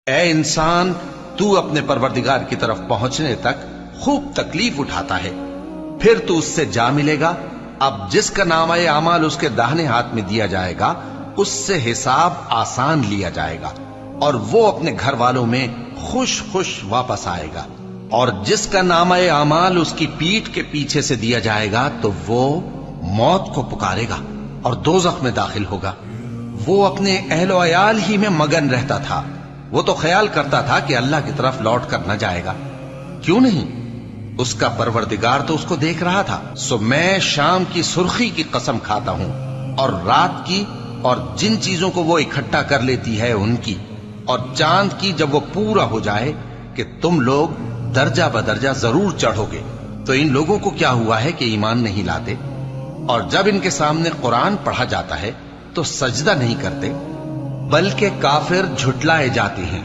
اے انسان، تو اپنے پروردگار کی طرف پہنچنے تک خوب تکلیف اٹھاتا ہے، پھر تو اس سے جا ملے گا۔ اب جس کا نامہ اعمال اس کے داہنے ہاتھ میں دیا جائے گا، اس سے حساب آسان لیا جائے گا اور وہ اپنے گھر والوں میں خوش خوش واپس آئے گا۔ اور جس کا نامہ اعمال اس کی پیٹھ کے پیچھے سے دیا جائے گا تو وہ موت کو پکارے گا اور دوزخ میں داخل ہوگا۔ وہ اپنے اہل و عیال ہی میں مگن رہتا تھا، وہ تو خیال کرتا تھا کہ اللہ کی طرف لوٹ کر نہ جائے گا، کیوں نہیں؟ اس کا پروردگار تو اس کو دیکھ رہا تھا۔ سو میں شام کی سرخی کی قسم کھاتا ہوں اور رات کی، اور جن چیزوں کو وہ اکٹھا کر لیتی ہے ان کی، اور چاند کی جب وہ پورا ہو جائے، کہ تم لوگ درجہ بدرجہ ضرور چڑھو گے۔ تو ان لوگوں کو کیا ہوا ہے کہ ایمان نہیں لاتے، اور جب ان کے سامنے قرآن پڑھا جاتا ہے تو سجدہ نہیں کرتے، بلکہ کافر جھٹلائے جاتے ہیں۔